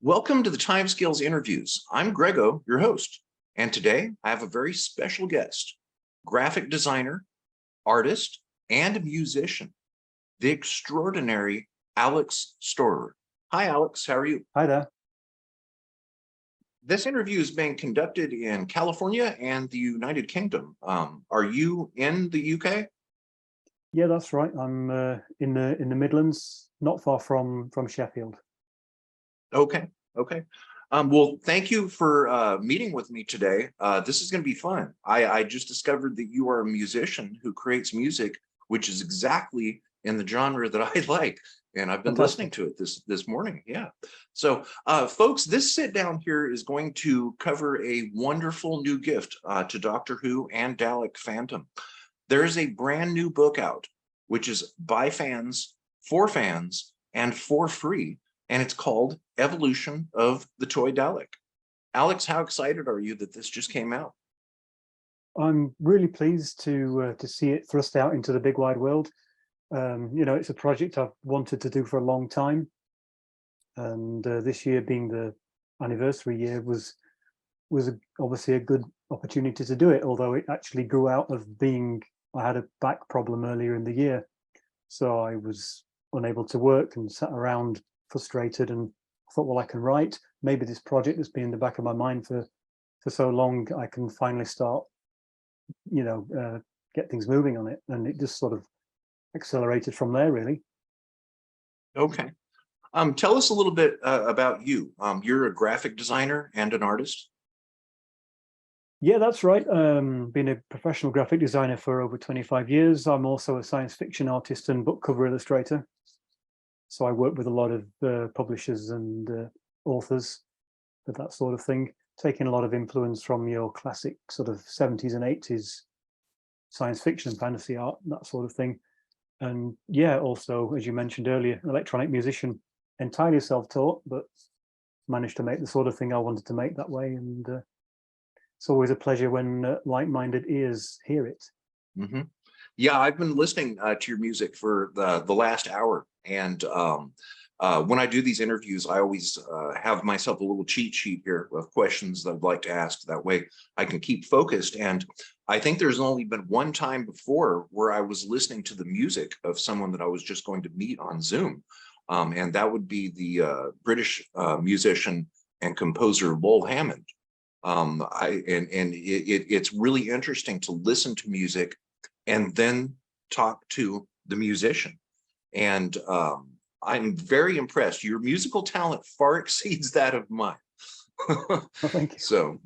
Welcome to the Time Scales Interviews. I'm Grego, your host, and today I have a very special guest, graphic designer, artist, and musician, the extraordinary Alex Storer. Hi, Alex. How are you? Hi there. This interview is being conducted in California and the United Kingdom. Are you in the UK? Yeah, that's right. I'm in the Midlands, not far from Sheffield. Okay. Well, thank you for meeting with me today. This is going to be fun. I just discovered that you are a musician who creates music, which is exactly in the genre that I like. And I've been listening to it this morning. Yeah. So, folks, this sit down here is going to cover a wonderful new gift to Doctor Who and Dalek Fandom. There is a brand new book out, which is by fans, and for free. And it's called Evolution of the Toy Dalek. Alex, how excited are you that this just came out? I'm really pleased to see it thrust out into the big wide world. It's a project I've wanted to do for a long time, and this year being the anniversary year was obviously a good opportunity to do it. Although it actually grew out of I had a back problem earlier in the year, so I was unable to work and sat around frustrated, and thought, well, I can write. Maybe this project that's been in the back of my mind for so long, I can finally start, get things moving on it. And it just sort of accelerated from there, really. Okay. Tell us a little bit about you. You're a graphic designer and an artist. Yeah, that's right. Been a professional graphic designer for over 25 years. I'm also a science fiction artist and book cover illustrator. So I work with a lot of publishers and authors for that sort of thing, taking a lot of influence from your classic sort of 70s and 80s science fiction and fantasy art, that sort of thing. And yeah, also, as you mentioned earlier, electronic musician, entirely self-taught, but managed to make the sort of thing I wanted to make that way. And it's always a pleasure when like-minded ears hear it. Mm-hmm. Yeah, I've been listening to your music for the last hour. And when I do these interviews, I always have myself a little cheat sheet here of questions that I'd like to ask. That way I can keep focused. And I think there's only been one time before where I was listening to the music of someone that I was just going to meet on Zoom. And that would be the British musician and composer Lowell Hammond. It's really interesting to listen to music and then talk to the musician. And I'm very impressed. Your musical talent far exceeds that of mine. Well, thank you. So,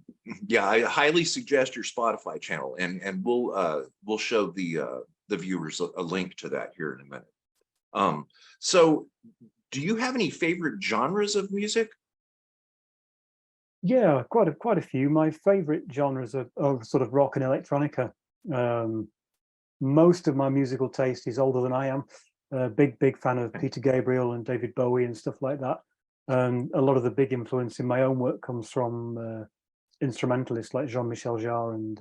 yeah, I highly suggest your Spotify channel, and we'll show the viewers a link to that here in a minute. So, do you have any favorite genres of music? Yeah, quite a few. My favorite genres are sort of rock and electronica. Most of my musical taste is older than I am. Big fan of Peter Gabriel and David Bowie and stuff like that. A lot of the big influence in my own work comes from instrumentalists like Jean-Michel Jarre and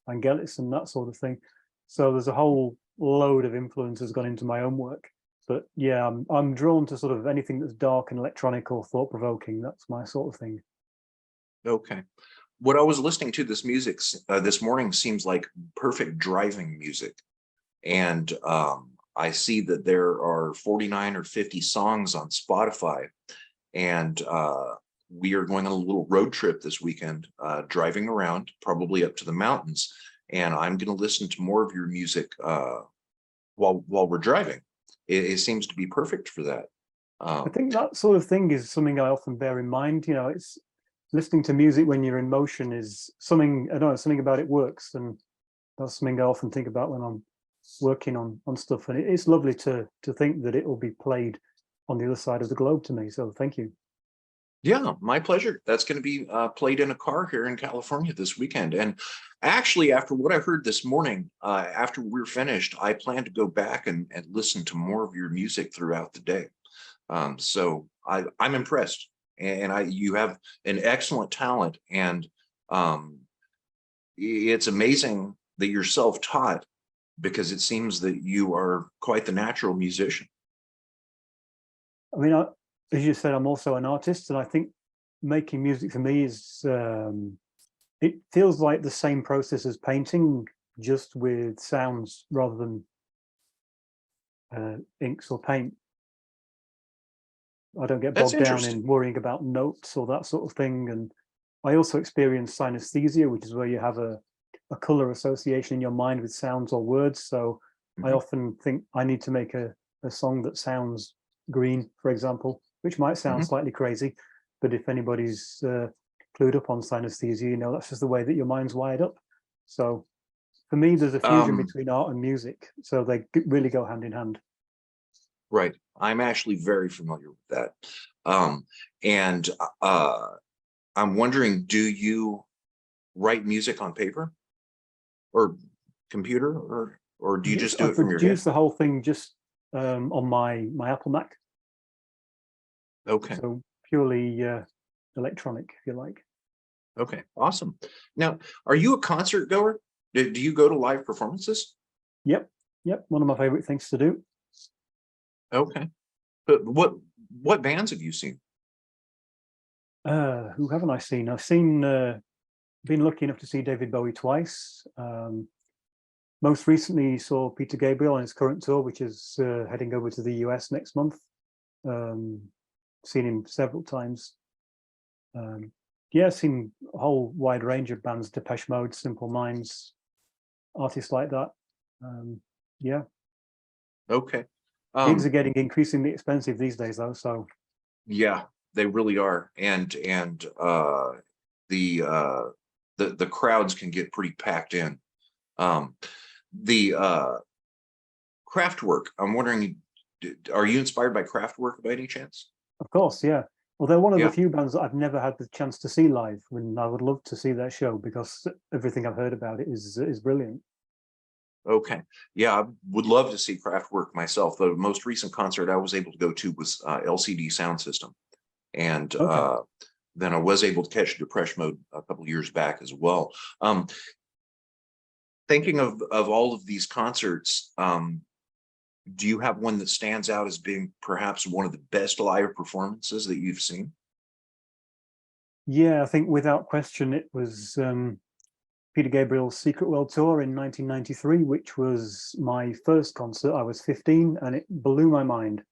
Vangelis and that sort of thing. So there's a whole load of influence has gone into my own work. But yeah, I'm drawn to sort of anything that's dark and electronic or thought-provoking. That's my sort of thing. Okay. What I was listening to this music this morning seems like perfect driving music. And I see that there are 49 or 50 songs on Spotify. And we are going on a little road trip this weekend, driving around, probably up to the mountains. And I'm going to listen to more of your music while we're driving. It seems to be perfect for that. I think that sort of thing is something I often bear in mind. It's listening to music when you're in motion is something, I don't know, something about it works. And that's something I often think about when I'm working on stuff. And it's lovely to think that it will be played on the other side of the globe to me. So thank you. Yeah, my pleasure. That's going to be played in a car here in California this weekend. And actually, after what I heard this morning, after we're finished, I plan to go back and listen to more of your music throughout the day. So I'm impressed. And you have an excellent talent. And it's amazing that you're self-taught, because it seems that you are quite the natural musician. I mean, as you said, I'm also an artist, and I think making music for me is it feels like the same process as painting, just with sounds rather than inks or paint. I don't get That's bogged down interesting. in worrying about notes or that sort of thing. And I also experience synesthesia, which is where you have a color association in your mind with sounds or words. So I Mhm, often think I need to make a song that sounds green, for example, which might sound mhm. slightly crazy. But if anybody's clued up on synesthesia, you know, that's just the way that your mind's wired up. So for me, there's a fusion Um, between art and music. So they really go hand in hand. right. I'm actually very familiar with that. Um, and uh, I'm wondering, do you write music on paper or computer, or do you Yes, just I do it from your produced head? the whole thing just on my Apple Mac. Okay. So purely electronic, if you like. Okay. Awesome. Now, are you a concert goer? Do you go to live performances? Yep, yep. One of my favorite things to do. Okay. But what bands have you seen? Who haven't I seen? I've seen, been lucky enough to see David Bowie twice. Most recently saw Peter Gabriel on his current tour, which is heading over to the US next month. Um, Seen him several times. Yeah, seen a whole wide range of bands: Depeche Mode, Simple Minds, artists like that. Yeah, Okay. gigs are Um, getting increasingly expensive these days, though. So yeah, they really are. And the uh the crowds can get pretty packed in. Um, the craft work. I'm wondering, are you inspired by craft work by any chance? of course, yeah. Well, they're one of the Yeah. few bands that I've never had the chance to see live, and I would love to see their show because everything I've heard about it is brilliant. Okay. Yeah, I would love to see craft work myself. The most recent concert I was able to go to was LCD Sound System, and Okay. then I was able to catch Depeche Mode a couple of years back as well. Thinking of all of these concerts, do you have one that stands out as being perhaps one of the best live performances that you've seen? Yeah, I think without question it was Peter Gabriel's Secret World Tour in 1993, which was my first concert. I was 15, and it blew my mind.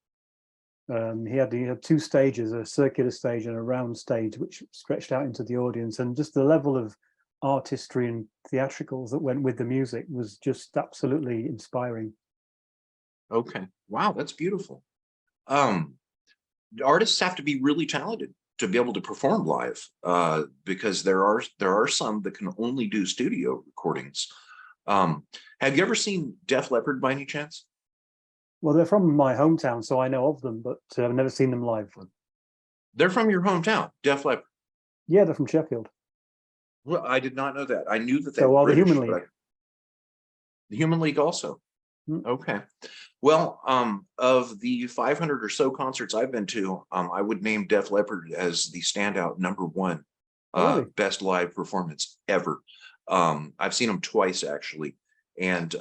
He had two stages, a circular stage and a round stage, which stretched out into the audience, and just the level of artistry and theatricals that went with the music was just absolutely inspiring. Okay. Wow, that's beautiful. Um, Artists have to be really talented to be able to perform live, because there are some that can only do studio recordings. Um, have you ever seen Def Leppard by any chance? Well, they're from my hometown, so I know of them, but I've never seen them live. They're from your hometown, Def Leppard. Yeah, they're from Sheffield. Well, I did not know that. I knew that they So were are the Human British, but League. the Human League also. Mm. Okay. Well, of the 500 or so concerts I've been to, I would name Def Leppard as the standout number one Oh, really? best live performance ever. I've seen them twice actually, and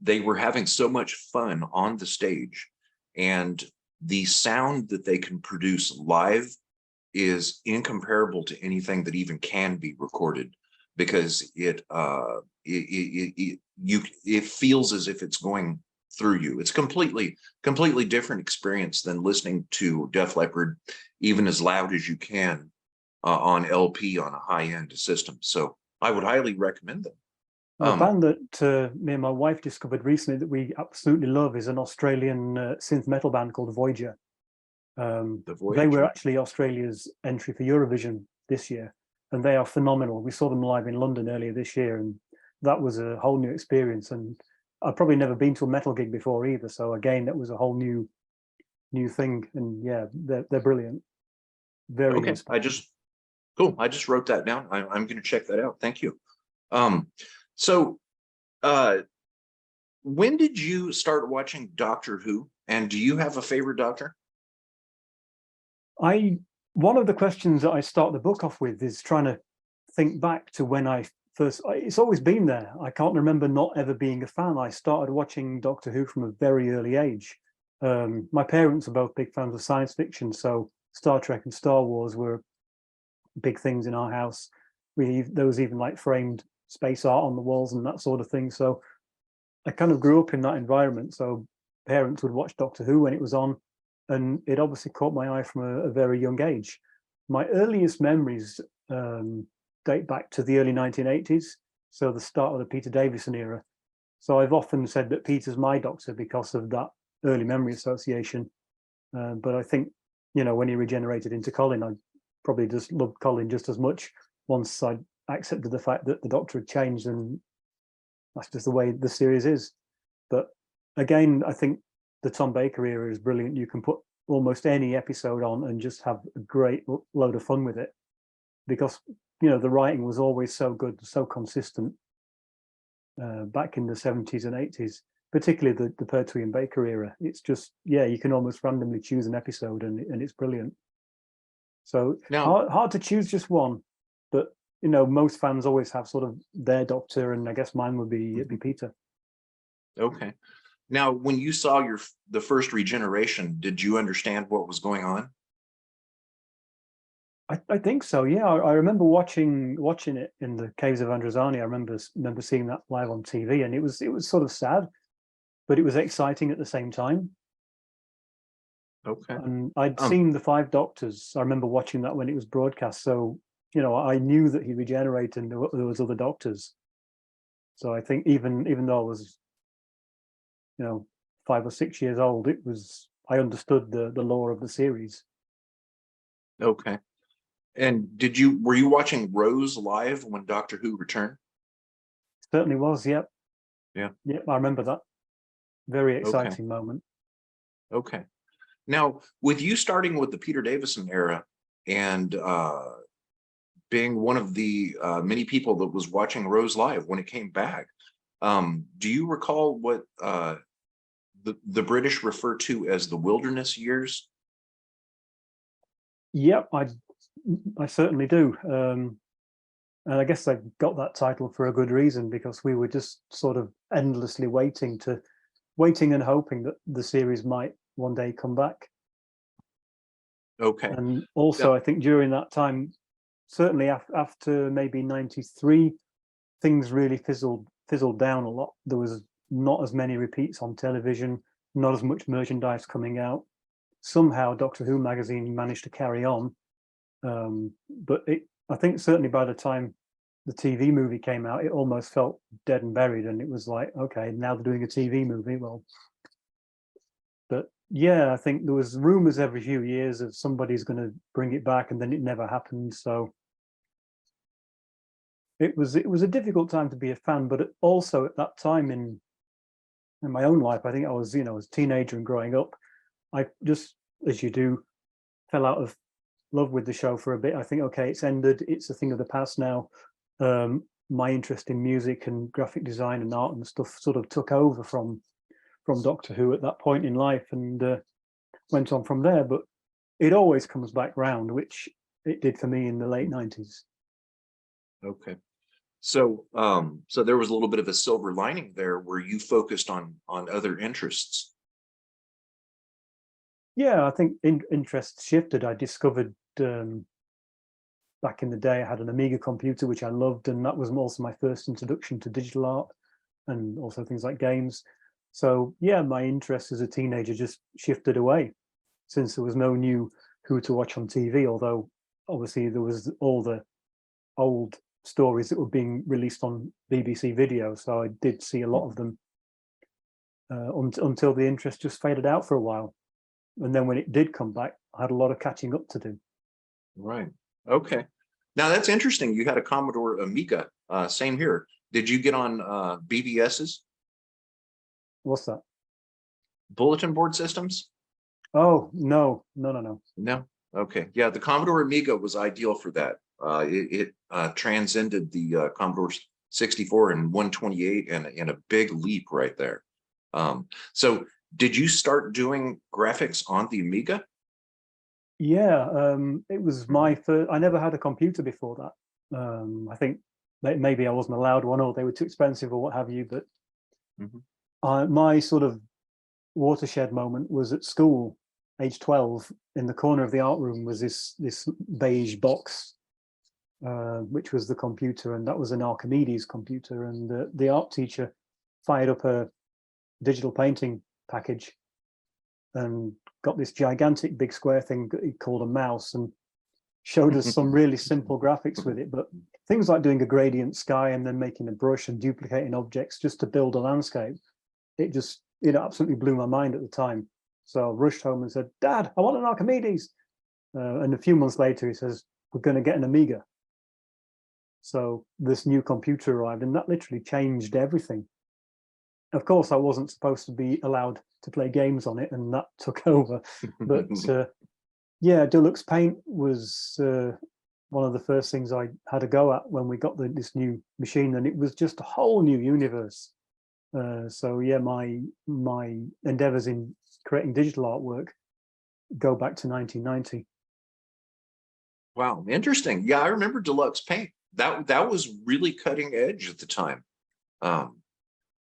they were having so much fun on the stage, and the sound that they can produce live is incomparable to anything that even can be recorded, because it feels as if it's going through you. It's completely different experience than listening to Def Leppard even as loud as you can on LP on a high-end system. So I would highly recommend them. Well, a um band that me and my wife discovered recently that we absolutely love is an Australian synth metal band called Voyager. the They were Voyager. actually Australia's entry for Eurovision this year, and they are phenomenal. We saw them live in London earlier this year, and that was a whole new experience. And I've probably never been to a metal gig before either, so again, that was a whole new thing. And yeah, they're brilliant, very Okay, inspiring. cool, I just wrote that down. I'm going to check that out. Thank you. um so uh when did you start watching Doctor Who? And do you have a favorite doctor? I One of the questions that I start the book off with is trying to think back to when I first. It's always been there. I can't remember not ever being a fan. I started watching Doctor Who from a very early age. My parents are both big fans of science fiction, so Star Trek and Star Wars were big things in our house. There was even like framed space art on the walls and that sort of thing. So I kind of grew up in that environment. So parents would watch Doctor Who when it was on, and it obviously caught my eye from a very young age. My earliest memories date back to the early 1980s, so the start of the Peter Davison era. So I've often said that Peter's my Doctor because of that early memory association. But I think, you know, when he regenerated into Colin, I probably just loved Colin just as much once I accepted the fact that the Doctor had changed, and that's just the way the series is. But again, I think the Tom Baker era is brilliant. You can put almost any episode on and just have a great load of fun with it, because, you know, the writing was always so good, so consistent back in the 70s and 80s, particularly the Pertwee and Baker era. It's just, yeah, you can almost randomly choose an episode and it's brilliant. So Now, hard to choose just one, but, you know, most fans always have sort of their Doctor, and I guess mine would be Peter. okay. Now, when you saw the first regeneration, did you understand what was going on? I think so. Yeah, I remember watching it in the Caves of Androzani. I remember seeing that live on TV, and it was sort of sad, but it was exciting at the same time. Okay. And I'd seen the Five Doctors. I remember watching that when it was broadcast. So, you know, I knew that he regenerated and there was other Doctors. So I think even though I was, you know, 5 or 6 years old, I understood the lore of the series. Okay. And were you watching Rose live when Doctor Who returned? Certainly was. Yep. Yeah. Yep. I remember that. Very Okay. exciting moment. Okay. Now, with you starting with the Peter Davison era and being one of the many people that was watching Rose live when it came back, do you recall what the British refer to as the wilderness years? Yep, I certainly do. And I guess I got that title for a good reason, because we were just sort of endlessly waiting and hoping that the series might one day come back. Okay. And also, I think during that time, certainly after maybe 93, things really fizzled down a lot. There was not as many repeats on television, not as much merchandise coming out. Somehow Doctor Who magazine managed to carry on. But I think certainly by the time the TV movie came out, it almost felt dead and buried. And it was like, okay, now they're doing a TV movie. Well, but yeah, I think there was rumors every few years of somebody's going to bring it back, and then it never happened. So it was a difficult time to be a fan. But also at that time in my own life, I think I was, you know, as a teenager and growing up, I just, as you do, fell out of love with the show for a bit. I think, okay, it's ended. It's a thing of the past now. My interest in music and graphic design and art and stuff sort of took over from Doctor Who at that point in life, and went on from there. But it always comes back round, which it did for me in the late 90s. Okay. So so there was a little bit of a silver lining there where you focused on other interests. Yeah, I think interests shifted. I discovered back in the day, I had an Amiga computer, which I loved, and that was also my first introduction to digital art and also things like games. So yeah, my interest as a teenager just shifted away, since there was no new Who to watch on TV, although obviously there was all the old stories that were being released on BBC Video, so I did see a lot of them until the interest just faded out for a while. And then when it did come back, I had a lot of catching up to do. Right. Okay. Now that's interesting. You had a Commodore Amiga. Same here. Did you get on BBSs? What's that? Bulletin board systems? Oh, no. No. Okay. Yeah, the Commodore Amiga was ideal for that. It transcended the Commodore 64 and 128 in a big leap right there. So did you start doing graphics on the Amiga? Yeah, it was my first. I never had a computer before that. I think maybe I wasn't allowed one, or they were too expensive, or what have you. But my sort of watershed moment was at school, age 12, in the corner of the art room was this beige box, which was the computer, and that was an Archimedes computer. And the art teacher fired up a digital painting package and got this gigantic big square thing that he called a mouse, and showed us some really simple graphics with it. But things like doing a gradient sky and then making a brush and duplicating objects just to build a landscape, it absolutely blew my mind at the time. So I rushed home and said, "Dad, I want an Archimedes." And a few months later, he says, "We're going to get an Amiga." So this new computer arrived, and that literally changed everything. Of course, I wasn't supposed to be allowed to play games on it, and that took over. But yeah, Deluxe Paint was one of the first things I had a go at when we got this new machine, and it was just a whole new universe. So yeah, my endeavors in creating digital artwork go back to 1990. Wow, interesting. Yeah, I remember Deluxe Paint. That was really cutting edge at the time.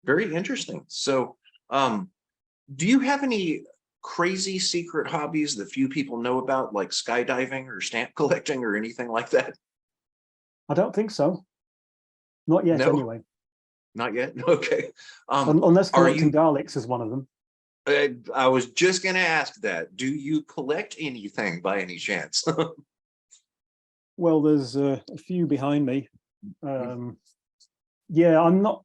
Very interesting. So, do you have any crazy secret hobbies that few people know about, like skydiving or stamp collecting or anything like that? I don't think so. Not yet, No, anyway. not yet. Okay. Unless Are collecting you? Daleks is one of them. I was just going to ask that. Do you collect anything by any chance? Well, there's a few behind me. Yeah, I'm not.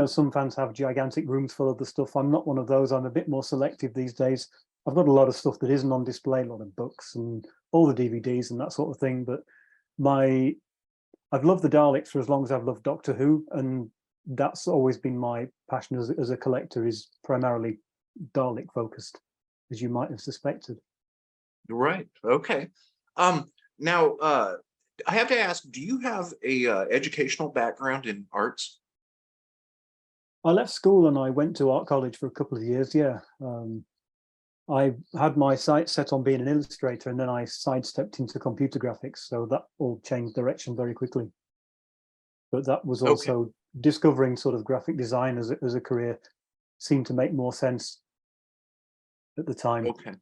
Some fans have gigantic rooms full of the stuff. I'm not one of those. I'm a bit more selective these days. I've got a lot of stuff that isn't on display, a lot of books and all the DVDs and that sort of thing. But I've loved the Daleks for as long as I've loved Doctor Who, and that's always been my passion as a collector, is primarily Dalek focused, as you might have suspected. Right. Okay. Now, I have to ask, do you have a educational background in arts? I left school and I went to art college for a couple of years. Yeah. I had my sights set on being an illustrator, and then I sidestepped into computer graphics. So that all changed direction very quickly. But that was Okay. also discovering sort of graphic design as a career seemed to make more sense at the time. Okay.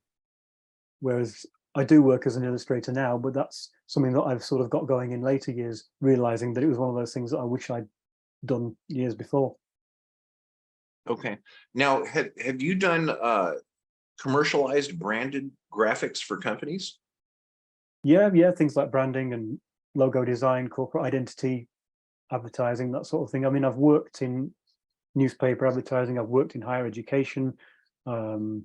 Whereas I do work as an illustrator now, but that's something that I've sort of got going in later years, realizing that it was one of those things that I wish I'd done years before. Okay. Now, have you done commercialized branded graphics for companies? Yeah, things like branding and logo design, corporate identity, advertising, that sort of thing. I mean, I've worked in newspaper advertising, I've worked in higher education, worked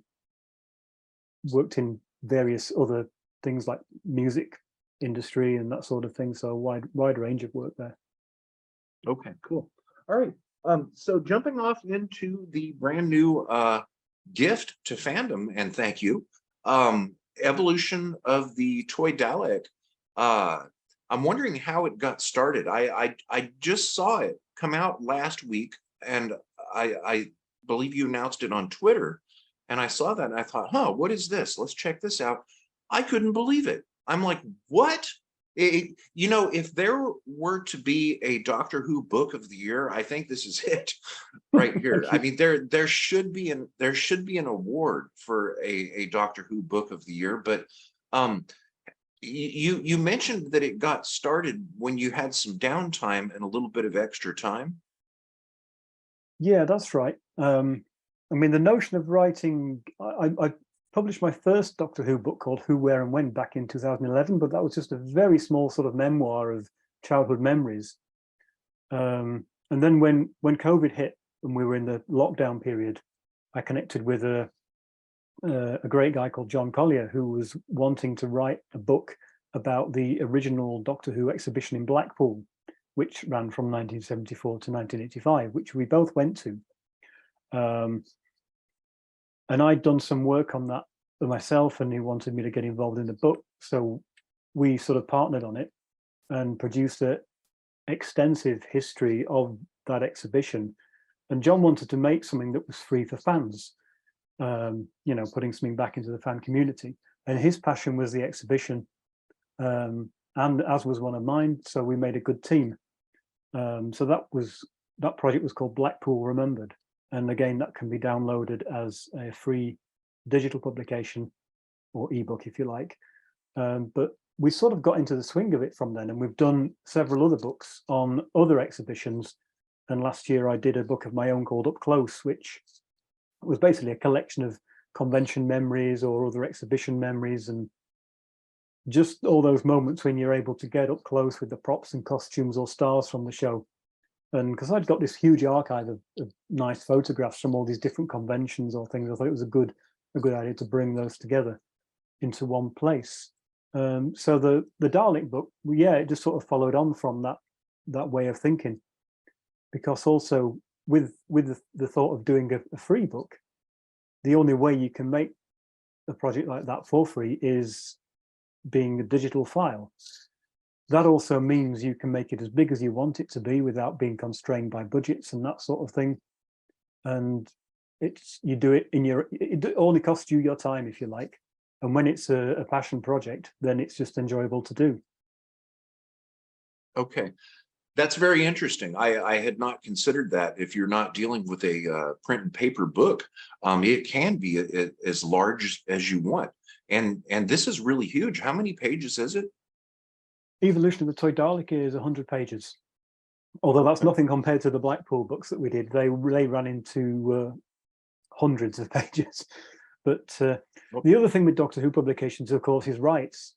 in various other things like music industry and that sort of thing. So a wide range of work there. Okay, cool. All right. So jumping off into the brand new gift to Fandom, and thank you. Evolution of the toy Dalek. I'm wondering how it got started. I just saw it come out last week, and I believe you announced it on Twitter. And I saw that and I thought, huh, what is this? Let's check this out. I couldn't believe it. I'm like, what? If there were to be a Doctor Who book of the year, I think this is it right here. I mean, there should be an award for a Doctor Who book of the year, but you mentioned that it got started when you had some downtime and a little bit of extra time. Yeah, that's right. I mean, the notion of writing, I published my first Doctor Who book called Who, Where and When back in 2011, but that was just a very small sort of memoir of childhood memories. And then when COVID hit and we were in the lockdown period, I connected with a great guy called John Collier, who was wanting to write a book about the original Doctor Who exhibition in Blackpool, which ran from 1974 to 1985, which we both went to. And I'd done some work on that for myself, and he wanted me to get involved in the book. So we sort of partnered on it and produced an extensive history of that exhibition. And John wanted to make something that was free for fans, putting something back into the fan community. And his passion was the exhibition, and as was one of mine. So we made a good team. So that project was called Blackpool Remembered. And again, that can be downloaded as a free digital publication or ebook, if you like. But we sort of got into the swing of it from then, and we've done several other books on other exhibitions. And last year I did a book of my own called Up Close, which was basically a collection of convention memories or other exhibition memories, and just all those moments when you're able to get up close with the props and costumes or stars from the show. And because I'd got this huge archive of nice photographs from all these different conventions or things, I thought it was a good idea to bring those together into one place. So the Dalek book, yeah, it just sort of followed on from that way of thinking, because also with the thought of doing a free book, the only way you can make a project like that for free is being a digital file. That also means you can make it as big as you want it to be without being constrained by budgets and that sort of thing. And you do it it only costs you your time, if you like. And when it's a passion project, then it's just enjoyable to do. Okay. That's very interesting. I had not considered that. If you're not dealing with a print and paper book, it can be as large as you want. And this is really huge. How many pages is it? Evolution of the Toy Dalek is 100 pages. Although that's nothing compared to the Blackpool books that we did. They ran into hundreds of pages. But the other thing with Doctor Who publications, of course, is rights.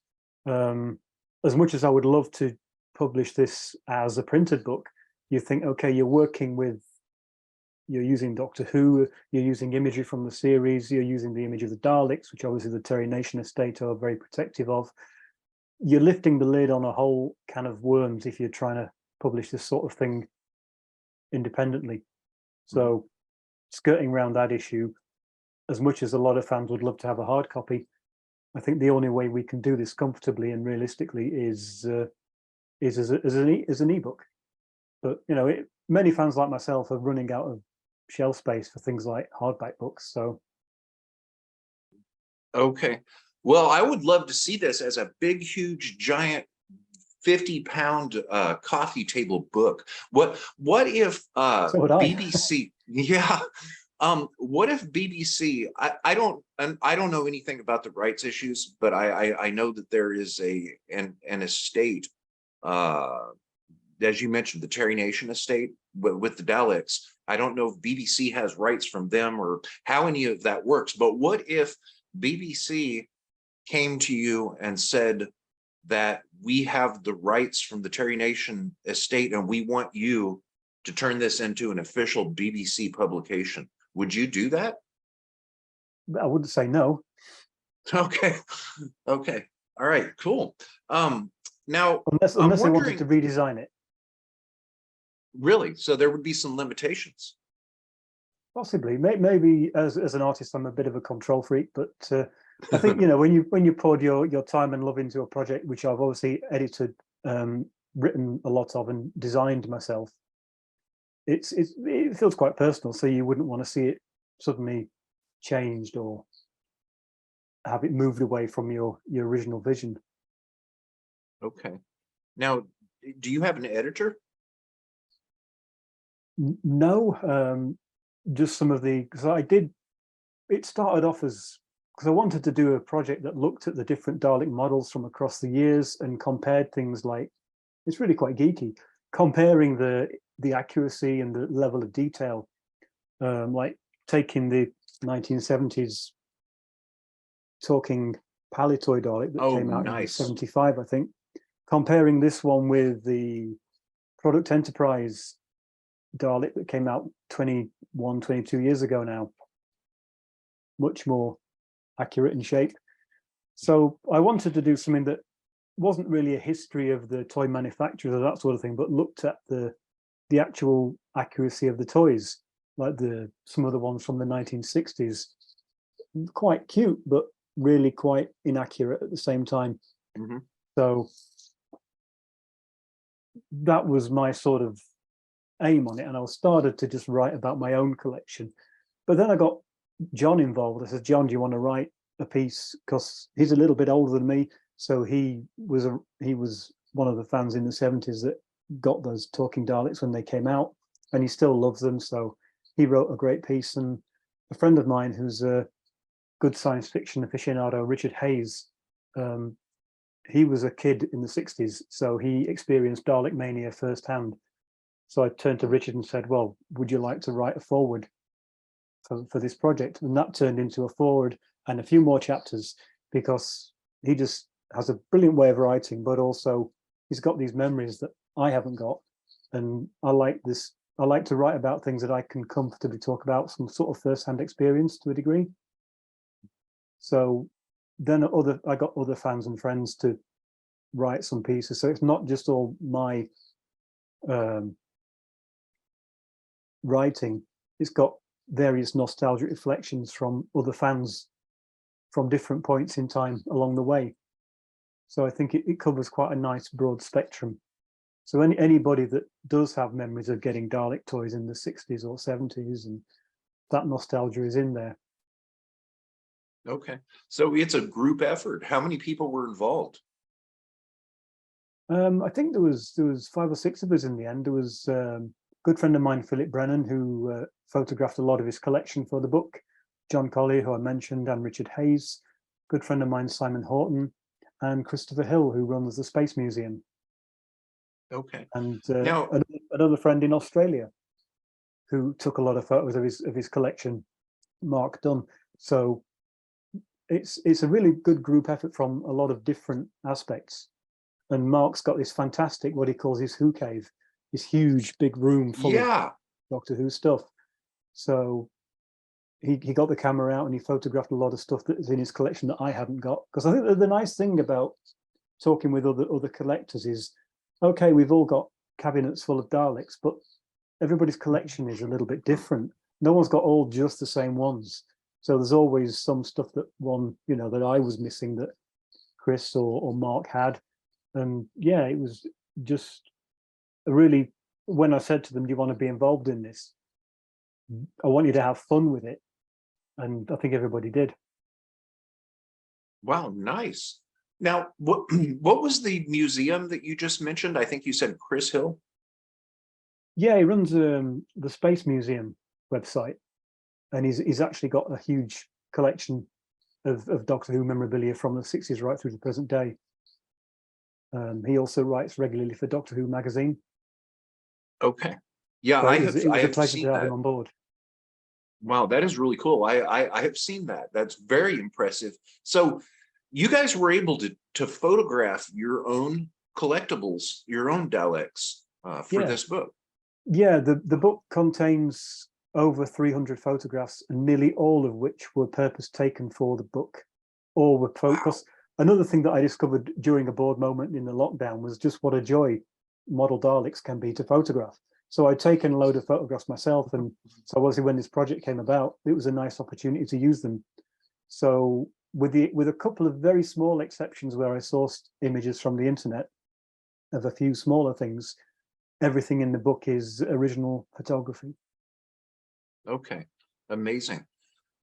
As much as I would love to publish this as a printed book, you think, okay, you're using Doctor Who, you're using imagery from the series, you're using the image of the Daleks, which obviously the Terry Nation estate are very protective of. You're lifting the lid on a whole can of worms if you're trying to publish this sort of thing independently. So skirting around that issue, as much as a lot of fans would love to have a hard copy, I think the only way we can do this comfortably and realistically is as an ebook. But many fans like myself are running out of shelf space for things like hardback books. So, okay, well, I would love to see this as a big, huge, giant 50-pound coffee table book. What if so would I. BBC? Yeah. What if BBC? I don't know anything about the rights issues, but I know that there is an estate, as you mentioned, the Terry Nation estate with the Daleks. I don't know if BBC has rights from them or how any of that works. But what if BBC came to you and said that we have the rights from the Terry Nation estate and we want you to turn this into an official BBC publication? Would you do that? I wouldn't say no. Okay. Okay. All right. Cool. Now, unless they wanted to redesign it. Really? So there would be some limitations. Possibly. Maybe as an artist, I'm a bit of a control freak, but I think when you poured your time and love into a project, which I've obviously edited, written a lot of, and designed myself, it feels quite personal. So you wouldn't want to see it suddenly changed or have it moved away from your original vision. Okay. Now, do you have an editor? No, just some of because it started off as, because I wanted to do a project that looked at the different Dalek models from across the years and compared things like, it's really quite geeky, comparing the accuracy and the level of detail, like taking the 1970s talking Palitoy Dalek that came out in 75, I think, comparing this one with the Product Enterprise Dalek that came out 21, 22 years ago now, much more accurate in shape. So I wanted to do something that wasn't really a history of the toy manufacturers or that sort of thing, but looked at the actual accuracy of the toys, like some of the ones from the 1960s. Quite cute, but really quite inaccurate at the same time. Mm-hmm. So that was my sort of aim on it, and I started to just write about my own collection. But then I got John involved. I said, John, do you want to write a piece? Because he's a little bit older than me, so he was one of the fans in the 70s that got those talking Daleks when they came out, and he still loves them. So he wrote a great piece. And a friend of mine who's good science fiction aficionado, Richard Hayes. He was a kid in the 60s, so he experienced Dalek mania firsthand. So I turned to Richard and said, well, would you like to write a foreword for this project? And that turned into a foreword and a few more chapters, because he just has a brilliant way of writing, but also he's got these memories that I haven't got. And I like to write about things that I can comfortably talk about, some sort of first-hand experience to a degree. So then I got other fans and friends to write some pieces. So it's not just all my writing. It's got various nostalgic reflections from other fans from different points in time along the way. So I think it covers quite a nice broad spectrum. So anybody that does have memories of getting Dalek toys in the 60s or 70s, and that nostalgia is in there. Okay, so it's a group effort. How many people were involved? I think there was 5 or 6 of us in the end. There was a good friend of mine, Philip Brennan, who photographed a lot of his collection for the book. John Collier, who I mentioned, and Richard Hayes. Good friend of mine, Simon Horton, and Christopher Hill, who runs the Space Museum. Okay. And Now, another friend in Australia who took a lot of photos of his collection, Mark Dunn. So it's a really good group effort from a lot of different aspects. And Mark's got this fantastic, what he calls his Who cave, this huge big room full of Doctor Who stuff. So he got the camera out and he photographed a lot of stuff that's in his collection that I hadn't got. Because I think the nice thing about talking with other collectors is, okay, we've all got cabinets full of Daleks, but everybody's collection is a little bit different. No one's got all just the same ones. So there's always some stuff that that I was missing that Chris or Mark had. And yeah, it was just really, when I said to them, do you want to be involved in this? I want you to have fun with it. And I think everybody did. wow, nice. Now, what was the museum that you just mentioned? I think you said Chris Hill. Yeah, he runs the Space Museum website, and he's actually got a huge collection of Doctor Who memorabilia from the 60s right through to the present day. He also writes regularly for Doctor Who magazine. Okay. Yeah, So I it have was a pleasure seen to have that. him on board. Wow, that is really cool. I have seen that. That's very impressive. So you guys were able to photograph your own collectibles, your own Daleks for Yeah, this book. yeah. The book contains over 300 photographs, and nearly all of which were purpose taken for the book, or were focused. Another thing that I discovered during a board moment in the lockdown was just what a joy model Daleks can be to photograph. So I'd taken a load of photographs myself, and so obviously when this project came about, it was a nice opportunity to use them. So with a couple of very small exceptions where I sourced images from the internet of a few smaller things, everything in the book is original photography. Okay, amazing.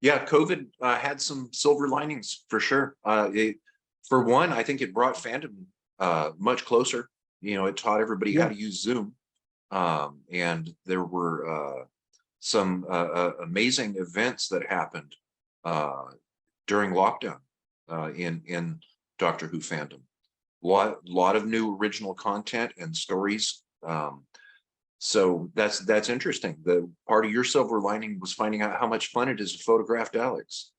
Yeah, COVID had some silver linings for sure. For one, I think it brought fandom much closer. It taught everybody how to use Zoom. And there were some amazing events that happened during lockdown in Doctor Who fandom. Lot of new original content and stories. So that's interesting. The part of your silver lining was finding out how much fun it is to photograph Daleks.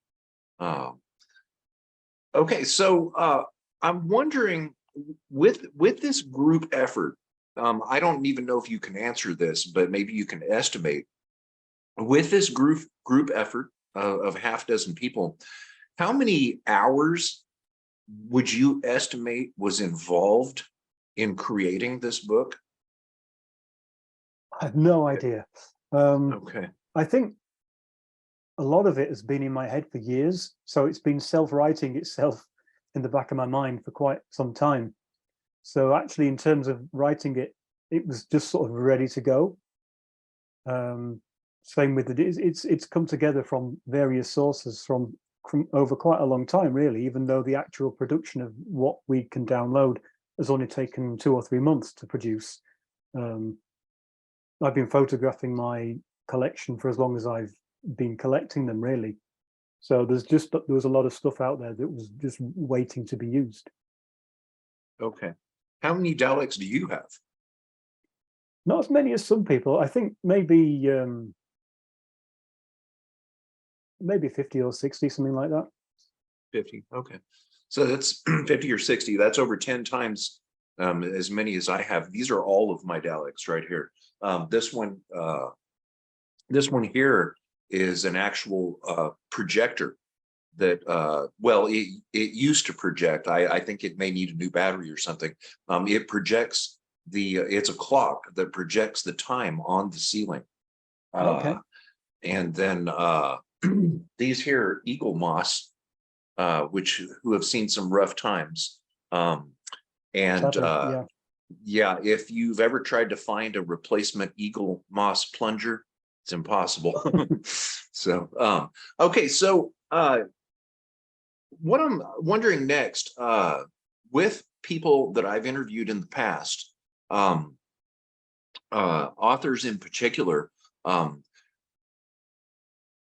Okay, so I'm wondering, with this group effort, I don't even know if you can answer this, but maybe you can estimate. With this group effort of half dozen people, how many hours would you estimate was involved in creating this book? I have no idea. Okay. I think a lot of it has been in my head for years, so it's been self-writing itself in the back of my mind for quite some time. So actually, in terms of writing it, it was just sort of ready to go. Same with it's come together from various sources from over quite a long time, really, even though the actual production of what we can download has only taken 2 or 3 months to produce. I've been photographing my collection for as long as I've been collecting them, really. So there was a lot of stuff out there that was just waiting to be used. Okay. How many Daleks do you have? Not as many as some people. I think maybe 50 or 60, something like that. 50. Okay. So that's 50 or 60. That's over 10 times as many as I have. These are all of my Daleks right here. This one here is an actual projector that well, it used to project. I think it may need a new battery or something. It projects it's a clock that projects the time on the ceiling. Okay. And then these here eagle moss, who have seen some rough times. And Sadly, yeah, if you've ever tried to find a replacement eagle moss plunger, it's impossible. So okay, so what I'm wondering next, with people that I've interviewed in the past, authors in particular,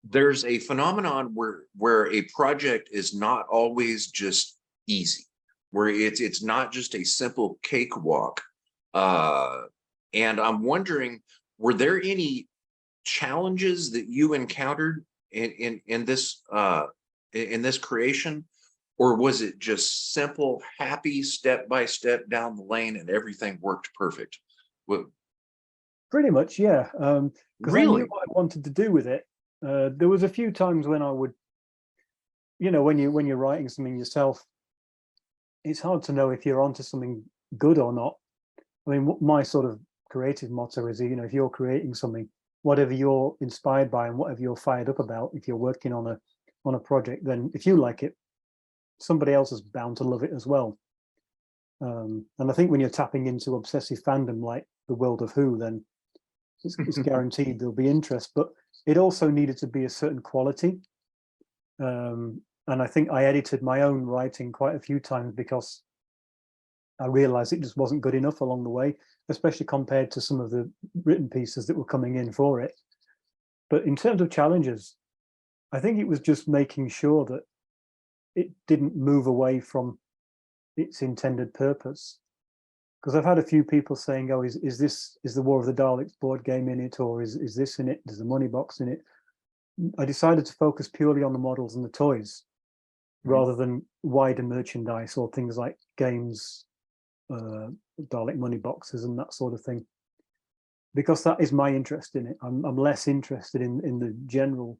there's a phenomenon where a project is not always just easy, where it's not just a simple cakewalk. And I'm wondering, were there any challenges that you encountered in this creation, or was it just simple, happy, step by step down the lane and everything worked perfect? pretty much, yeah. Because I Really? knew what I wanted to do with it. There was a few times when I would, when you're writing something yourself, it's hard to know if you're onto something good or not. I mean, my sort of creative motto is, if you're creating something, whatever you're inspired by and whatever you're fired up about, if you're working on a project, then if you like it, somebody else is bound to love it as well. And I think when you're tapping into obsessive fandom like the world of Who, then it's guaranteed there'll be interest. But it also needed to be a certain quality. And I think I edited my own writing quite a few times because I realized it just wasn't good enough along the way, especially compared to some of the written pieces that were coming in for it. But in terms of challenges, I think it was just making sure that it didn't move away from its intended purpose. Because I've had a few people saying, "Oh, is the War of the Daleks board game in it, or is this in it? There's a money box in it." I decided to focus purely on the models and the toys, rather than wider merchandise or things like games, Dalek money boxes, and that sort of thing. Because that is my interest in it. I'm less interested in the general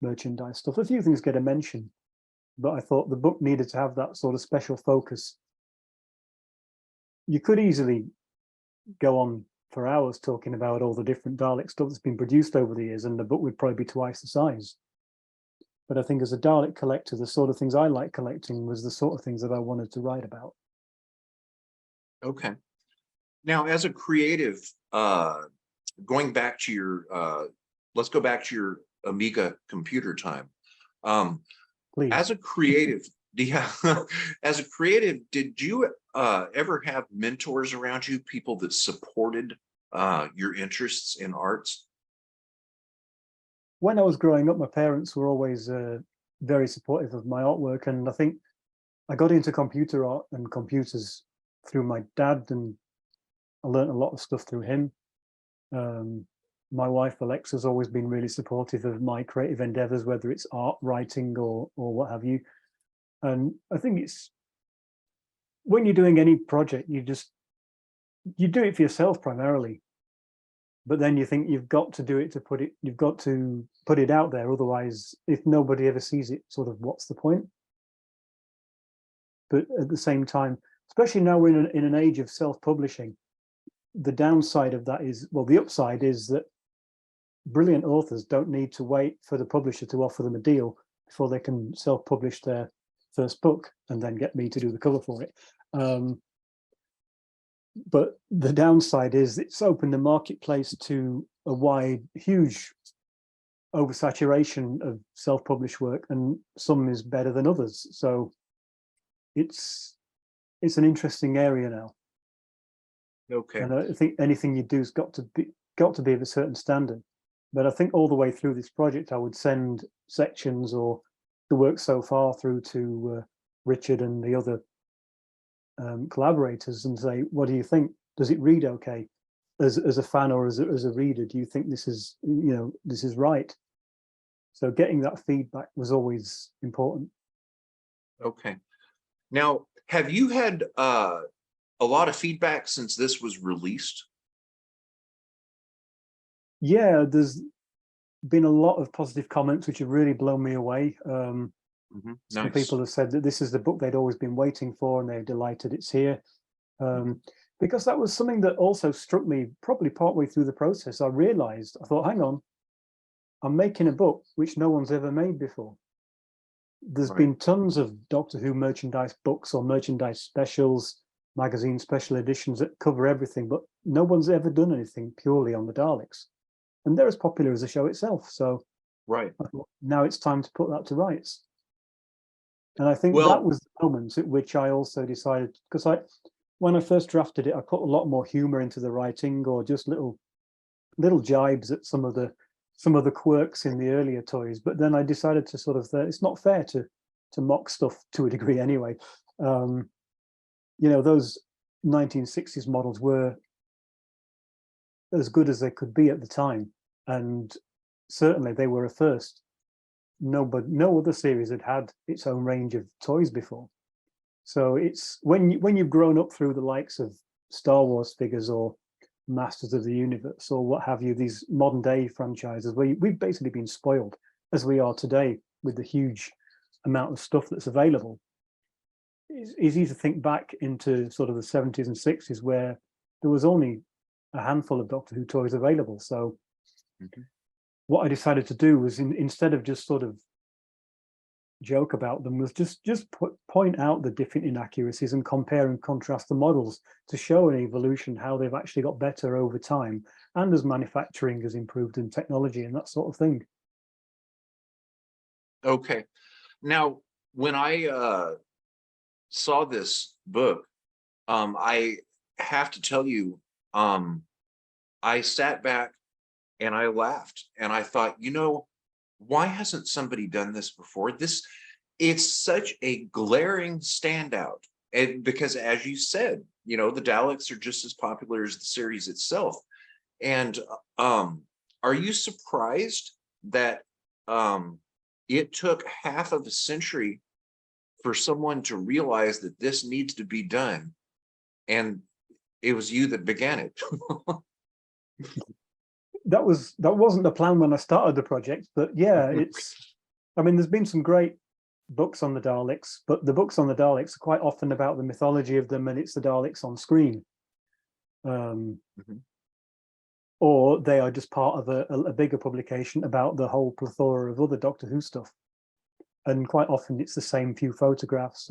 merchandise stuff. A few things get a mention, but I thought the book needed to have that sort of special focus. You could easily go on for hours talking about all the different Dalek stuff that's been produced over the years, and the book would probably be twice the size. But I think as a Dalek collector, the sort of things I like collecting was the sort of things that I wanted to write about. Okay. Now, as a creative, going back to let's go back to your Amiga computer time. Please. As a creative, as a creative, did you ever have mentors around you, people that supported your interests in arts? When I was growing up, my parents were always very supportive of my artwork, and I think I got into computer art and computers through my dad, and I learned a lot of stuff through him. My wife Alexa's always been really supportive of my creative endeavors, whether it's art, writing, or what have you. And I think it's when you're doing any project, you do it for yourself primarily, but then you think you've got to do it you've got to put it out there. Otherwise, if nobody ever sees it, sort of what's the point? But at the same time, especially now we're in an age of self-publishing, the downside of that is, well, the upside is that brilliant authors don't need to wait for the publisher to offer them a deal before they can self-publish their first book and then get me to do the cover for it. But the downside is it's opened the marketplace to a huge oversaturation of self-published work, and some is better than others. So it's an interesting area now. Okay. And I think anything you do has got to be of a certain standard. But I think all the way through this project, I would send sections or the work so far through to Richard and the other collaborators and say, what do you think? Does it read okay? As a fan or as a reader, do you think this is, this is right? So getting that feedback was always important. Okay. Now, have you had a lot of feedback since this was released? Yeah, there's been a lot of positive comments which have really blown me away. Some Nice. people have said that this is the book they'd always been waiting for and they're delighted it's here. Because that was something that also struck me probably partway through the process. I realized, I thought, hang on, I'm making a book which no one's ever made before. There's been tons of Doctor Who merchandise books or merchandise specials, magazine special editions that cover everything, but no one's ever done anything purely on the Daleks. And they're as popular as the show itself. So I thought, now it's time to put that to rights. And I think that was the moment at which I also decided, because when I first drafted it, I put a lot more humor into the writing, or just little jibes at some of the quirks in the earlier toys. But then I decided to sort of, it's not fair to mock stuff to a degree anyway. Those 1960s models were as good as they could be at the time, and certainly they were a first. No other series had its own range of toys before. So it's when you've grown up through the likes of Star Wars figures or Masters of the Universe or what have you, these modern day franchises where we've basically been spoiled as we are today with the huge amount of stuff that's available. It's easy to think back into sort of the 70s and 60s where there was only a handful of Doctor Who toys available. So what I decided to do was instead of just sort of joke about them, was just point out the different inaccuracies and compare and contrast the models to show an evolution, how they've actually got better over time, and as manufacturing has improved in technology and that sort of thing. Okay. Now, when I saw this book, I have to tell you, I sat back and I laughed and I thought, why hasn't somebody done this before? It's such a glaring standout. And because as you said, the Daleks are just as popular as the series itself. And are you surprised that it took half of a century for someone to realize that this needs to be done, and it was you that began it? That wasn't the plan when I started the project, but yeah, there's been some great books on the Daleks, but the books on the Daleks are quite often about the mythology of them, and it's the Daleks on screen. Or they are just part of a bigger publication about the whole plethora of other Doctor Who stuff. And quite often it's the same few photographs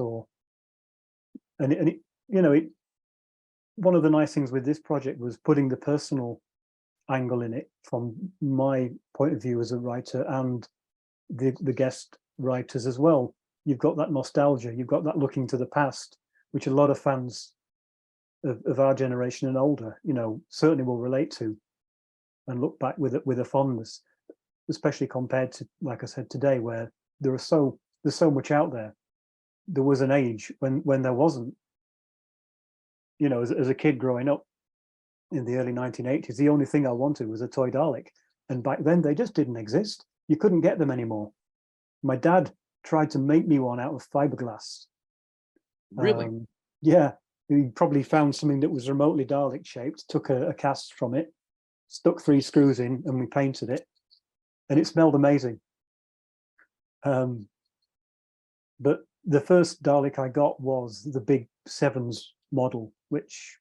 one of the nice things with this project was putting the personal angle in it from my point of view as a writer and the guest writers as well. You've got that nostalgia, you've got that looking to the past, which a lot of fans of our generation and older, certainly will relate to and look back with a fondness, especially compared to, like I said, today, where there's so much out there. There was an age when there wasn't. As a kid growing up in the early 1980s, the only thing I wanted was a toy Dalek. And back then they just didn't exist. You couldn't get them anymore. My dad tried to make me one out of fiberglass. Really? Yeah, he probably found something that was remotely Dalek shaped, took a cast from it, stuck 3 screws in, and we painted it. And it smelled amazing. But the first Dalek I got was the big Sevens model, which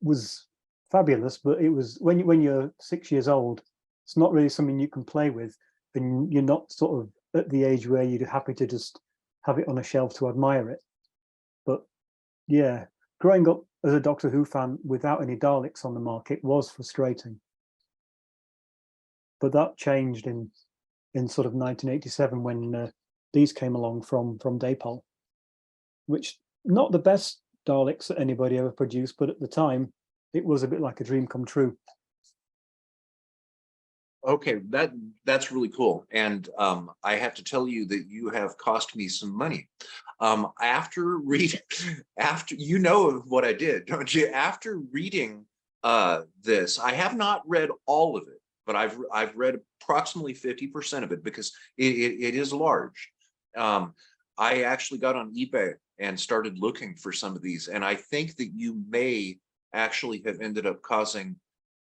was fabulous. But it was when you're 6 years old, it's not really something you can play with, and you're not sort of at the age where you're happy to just have it on a shelf to admire it. But yeah, growing up as a Doctor Who fan without any Daleks on the market was frustrating. But that changed in sort of 1987 when these came along from Dapol, which not the best Daleks that anybody ever produced, but at the time it was a bit like a dream come true. Okay, that's really cool. And I have to tell you that you have cost me some money. After reading, after you know what I did, don't you? After reading this, I have not read all of it, but I've read approximately 50% of it because it is large. I actually got on eBay and started looking for some of these, and I think that you may actually have ended up causing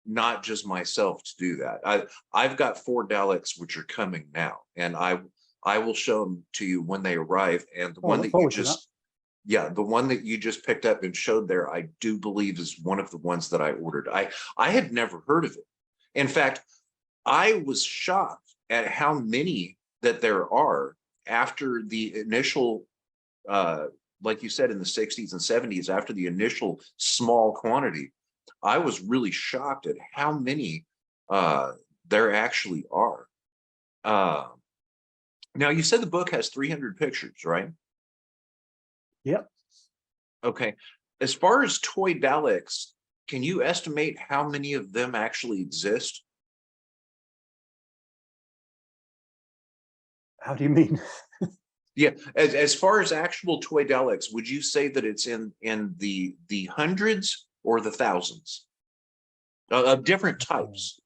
not just myself to do that. I've got 4 Daleks which are coming now, and I will show them to you when they arrive. And the Oh, I one look that you forward to that. just yeah, the one that you just picked up and showed there, I do believe is one of the ones that I ordered. I had never heard of it. In fact, I was shocked at how many that there are after the initial like you said, in the 60s and 70s, after the initial small quantity. I was really shocked at how many uh, there actually are. Uh, Now, you said the book has 300 pictures, right? Yep. Okay. As far as toy Daleks, can you estimate how many of them actually exist? How do you mean? Yeah, as far as actual toy Daleks, would you say that it's in the hundreds or the thousands of different types?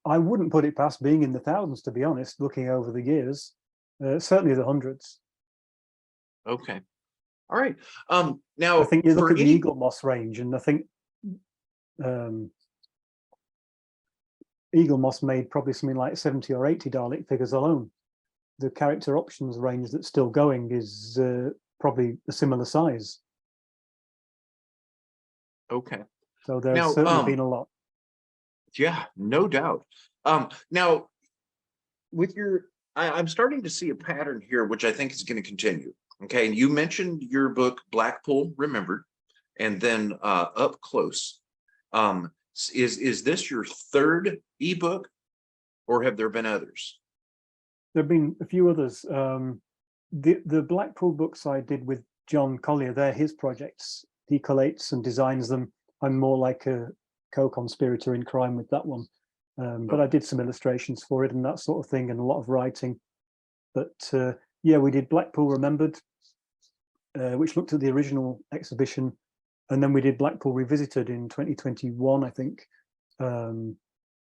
I wouldn't put it past being in the thousands, to be honest, looking over the years. Certainly the hundreds. Okay. All right. I Now think you look for at the any Eagle Moss range, and I think um, Eagle Moss made probably something like 70 or 80 Dalek figures alone. The character options range that's still going is probably a similar size. okay. So there's Now certainly been a lot. yeah, no doubt. Now with your I'm starting to see a pattern here, which I think is going to continue. Okay, and you mentioned your book Blackpool Remembered, and then Up Close. Is this your third ebook, or have there been others? There have been a few others. The Blackpool books I did with John Collier, they're his projects. He collates and designs them. I'm more like a co-conspirator in crime with that one. But I did some illustrations for it and that sort of thing, and a lot of writing. But yeah, we did Blackpool Remembered, which looked at the original exhibition. And then we did Blackpool Revisited in 2021, I think,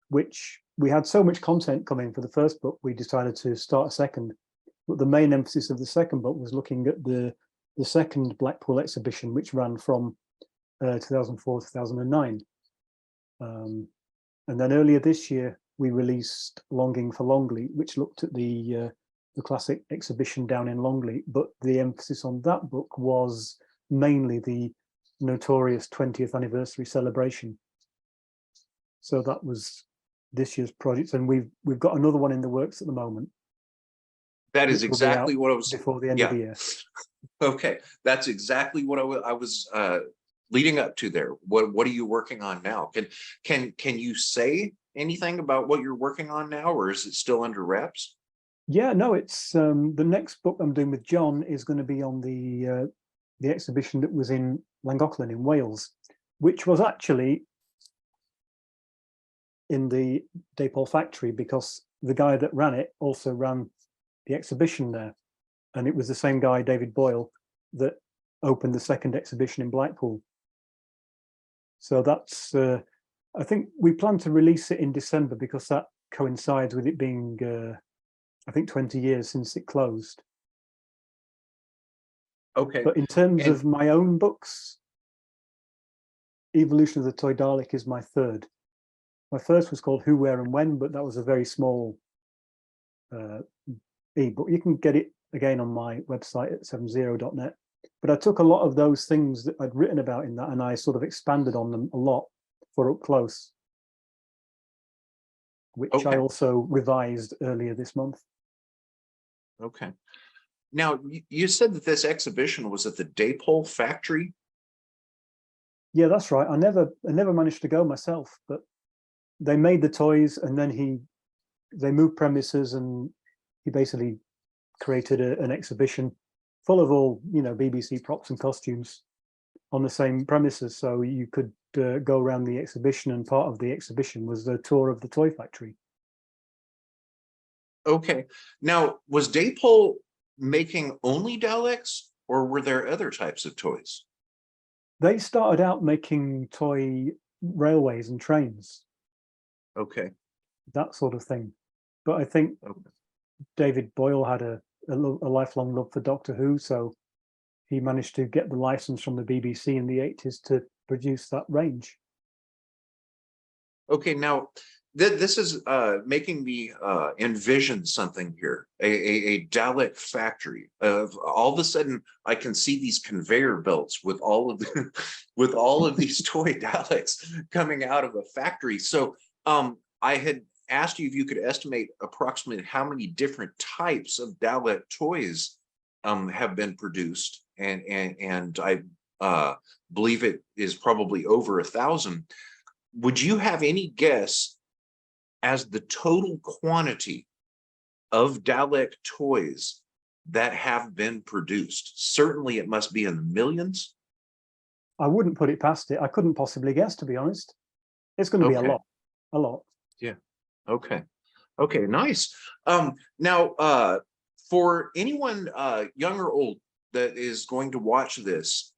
which we had so much content coming for the first book, we decided to start a second. But the main emphasis of the second book was looking at the second Blackpool exhibition, which ran from 2004 2009. And then earlier this year, we released Longing for Longley, which looked at the classic exhibition down in Longley. But the emphasis on that book was mainly the notorious 20th anniversary celebration. So that was this year's project, and we've got another one in the works at the moment. That is Which will be exactly out what I was. before the end of the year. Okay, that's exactly what I was leading up to there. What are you working on now? Can you say anything about what you're working on now, or is it still under wraps? Yeah, no, it's the next book I'm doing with John is going to be on the exhibition that was in Llangollen in Wales, which was actually in the Dapol factory, because the guy that ran it also ran the exhibition there. And it was the same guy, David Boyle, that opened the second exhibition in Blackpool. So that's, I think we plan to release it in December, because that coincides with it being, I think, 20 years since it closed. Okay. But in terms And of my own books, Evolution of the Toy Dalek is my third. My first was called Who, Where and When, but that was a very small ebook. You can get it again on my website at 70.net. But I took a lot of those things that I'd written about in that, and I sort of expanded on them a lot for Up Close, which I also revised earlier this month. Okay. Now, you said that this exhibition was at the Dapol factory. Yeah, that's right. I never managed to go myself, but they made the toys, and then they moved premises, and he basically created an exhibition full of all, BBC props and costumes on the same premises. So you could go around the exhibition, and part of the exhibition was a tour of the toy factory. Okay. Now, was Daypole making only Daleks, or were there other types of toys? They started out making toy railways and trains, Okay. that sort of thing. But I think Okay. David Boyle had a lifelong love for Doctor Who, so he managed to get the license from the BBC in the 80s to produce that range. Okay, now this is making me envision something here, a Dalek factory. Of all of a sudden, I can see these conveyor belts with all of the, with all of these toy Daleks coming out of a factory. So I had asked you if you could estimate approximately how many different types of Dalek toys have been produced, and I believe it is probably over 1,000. Would you have any guess as the total quantity of Dalek toys that have been produced? Certainly it must be in the millions. I wouldn't put it past it. I couldn't possibly guess, to be honest. It's going to be a lot, a lot. Yeah. Okay. Okay, nice. Now, for anyone young or old that is going to watch this,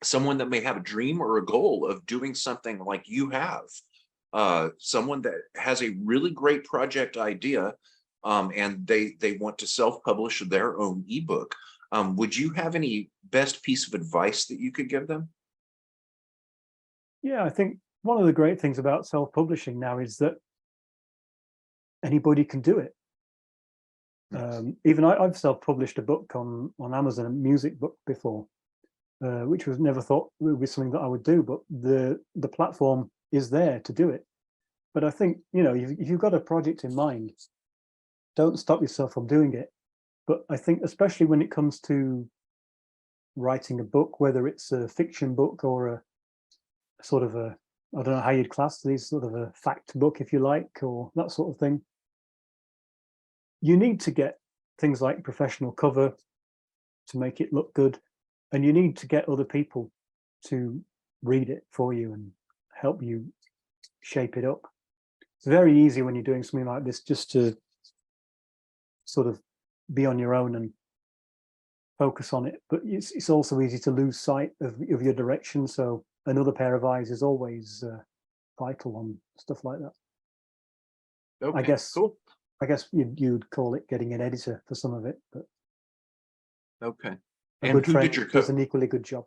someone that may have a dream or a goal of doing something like you have, someone that has a really great project idea, and they want to self-publish their own ebook, would you have any best piece of advice that you could give them? Yeah, I think one of the great things about self-publishing now is that anybody can do it. Even I've self-published a book on Amazon, a music book before, which was never thought would be something that I would do, but the platform is there to do it. But I think, you know, if you've got a project in mind, don't stop yourself from doing it. But I think especially when it comes to writing a book, whether it's a fiction book or a sort of a, I don't know how you'd class these, sort of a fact book, if you like, or that sort of thing, you need to get things like professional cover to make it look good. And you need to get other people to read it for you and help you shape it up. It's very easy when you're doing something like this just to sort of be on your own and focus on it. But it's also easy to lose sight of your direction. So another pair of eyes is always vital on stuff like that. Okay, I guess cool. I guess you'd call it getting an editor for some of it, but Okay. a And good who did friend your does an equally good job.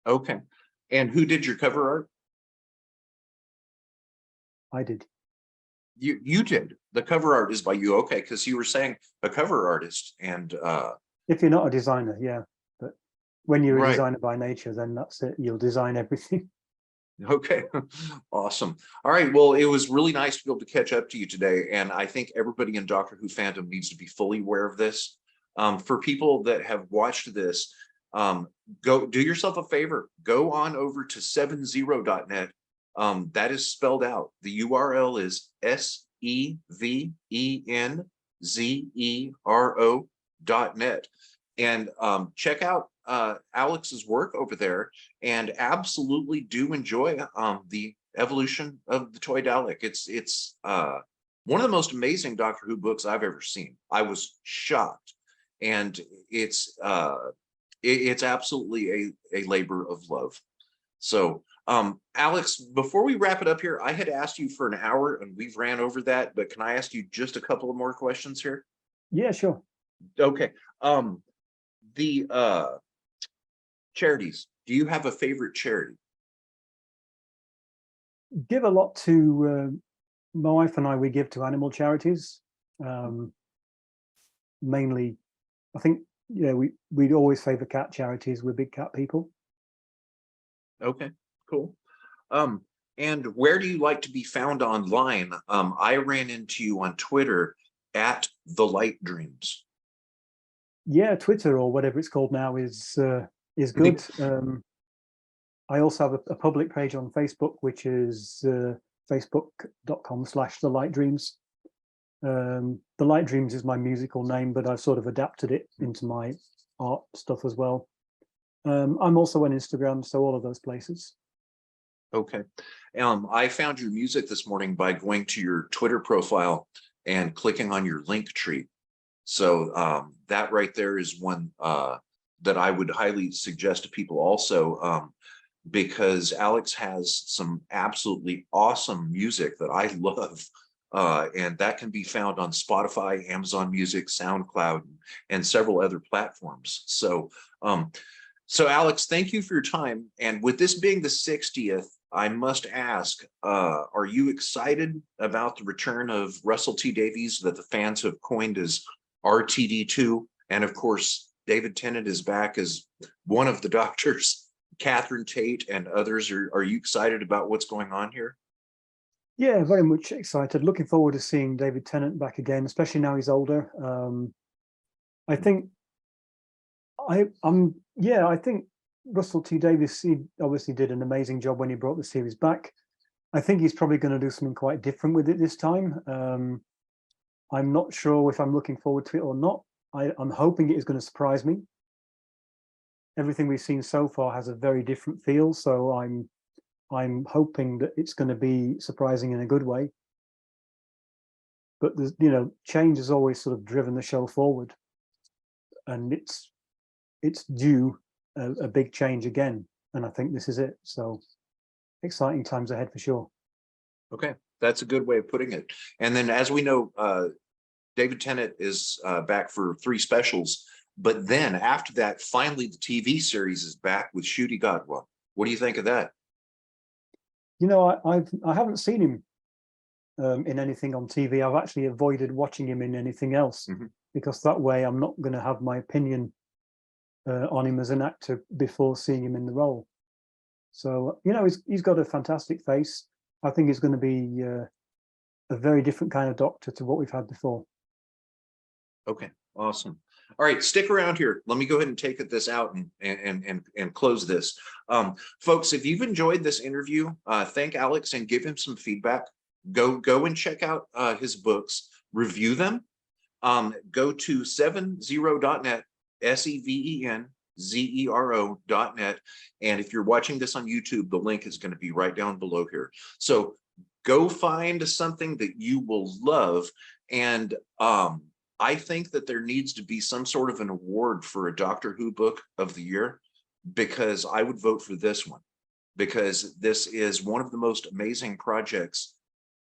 Okay. And who did your cover art? I did. You did. The cover art is by you. Okay, because you were saying a cover artist, and If you're not a designer, yeah. But when you're a right. designer by nature, then that's it. You'll design everything. Okay, awesome. All right, well, it was really nice to be able to catch up to you today, and I think everybody in Doctor Who fandom needs to be fully aware of this. For people that have watched this, go do yourself a favor. Go on over to 70.net. That is spelled out. The URL is SEVENZERO.net, and check out Alex's work over there, and absolutely do enjoy the evolution of the toy Dalek. It's one of the most amazing Doctor Who books I've ever seen. I was shocked, and it's absolutely a labor of love. So Alex, before we wrap it up here, I had asked you for an hour and we've ran over that, but can I ask you just a couple of more questions here? Yeah, sure. Okay. The charities, do you have a favorite charity? Give a lot to my wife and I. We give to animal charities, mainly. I think we'd always favor cat charities. We're big cat people. Okay, cool. And where do you like to be found online? I ran into you on Twitter at The Light Dreams. Yeah, Twitter, or whatever it's called now, is good. I also have a public page on Facebook, which is facebook.com/The Light Dreams. The Light Dreams is my musical name, but I've sort of adapted it into my art stuff as well. I'm also on Instagram, so all of those places. Okay. I found your music this morning by going to your Twitter profile and clicking on your link tree. So that right there is one that I would highly suggest to people also, because Alex has some absolutely awesome music that I love. And that can be found on Spotify, Amazon Music, SoundCloud, and several other platforms. So Alex, thank you for your time. And with this being the 60th, I must ask, are you excited about the return of Russell T Davies that the fans have coined as RTD2? And of course, David Tennant is back as one of the doctors, Catherine Tate and others. Are you excited about what's going on here? Yeah, very much excited. Looking forward to seeing David Tennant back again, especially now he's older. I think I think Russell T Davies, he obviously did an amazing job when he brought the series back. I think he's probably going to do something quite different with it this time. I'm not sure if I'm looking forward to it or not. I'm hoping it is going to surprise me. Everything we've seen so far has a very different feel, so I'm hoping that it's going to be surprising in a good way. But there's, change has always sort of driven the show forward, and it's due a big change again, and I think this is it. So exciting times ahead for sure. Okay, that's a good way of putting it. And then, as we know, David Tennant is back for 3 specials, but then after that, finally the TV series is back with Ncuti Gatwa. What do you think of that? I haven't seen him in anything on TV. I've actually avoided watching him in anything else, because that way I'm not going to have my opinion on him as an actor before seeing him in the role. So he's got a fantastic face. I think he's going to be a very different kind of doctor to what we've had before. Okay, awesome. All right, stick around here. Let me go ahead and take this out and close this. Folks, if you've enjoyed this interview, thank Alex and give him some feedback. Go and check out his books, review them. Go to 70.net, SEVENZERO.net. And if you're watching this on YouTube, the link is going to be right down below here. So go find something that you will love. And I think that there needs to be some sort of an award for a Doctor Who book of the year, because I would vote for this one, because this is one of the most amazing projects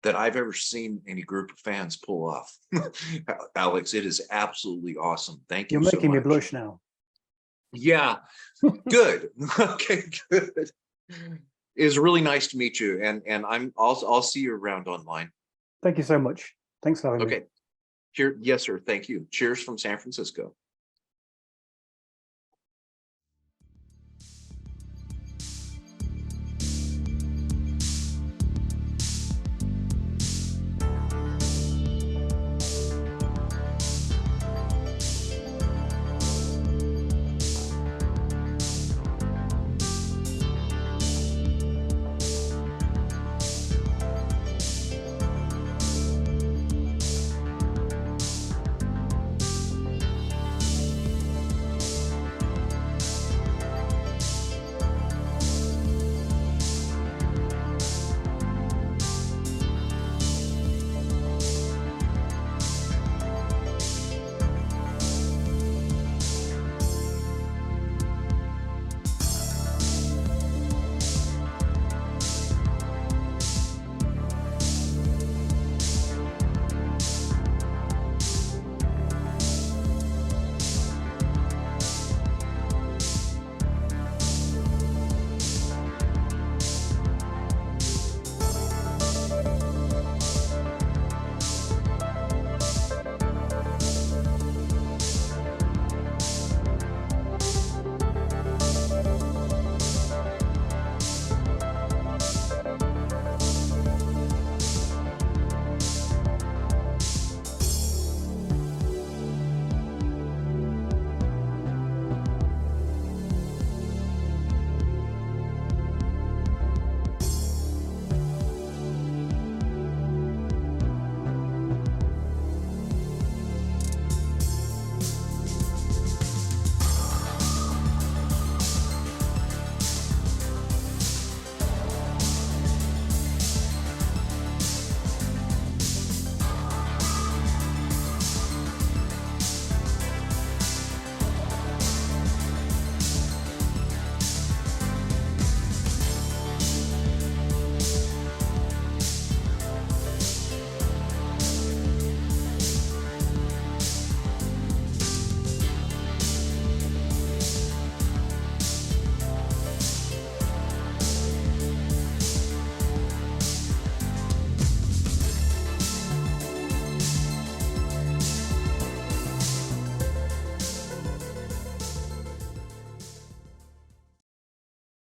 that I've ever seen any group of fans pull off. Alex, it is absolutely awesome. Thank you so much. You're making me blush now. Yeah, good. Okay, good. It was really nice to meet you, and I'll see you around online. Thank you so much. Thanks for having me. Okay. Yes, sir. Thank you. Cheers from San Francisco.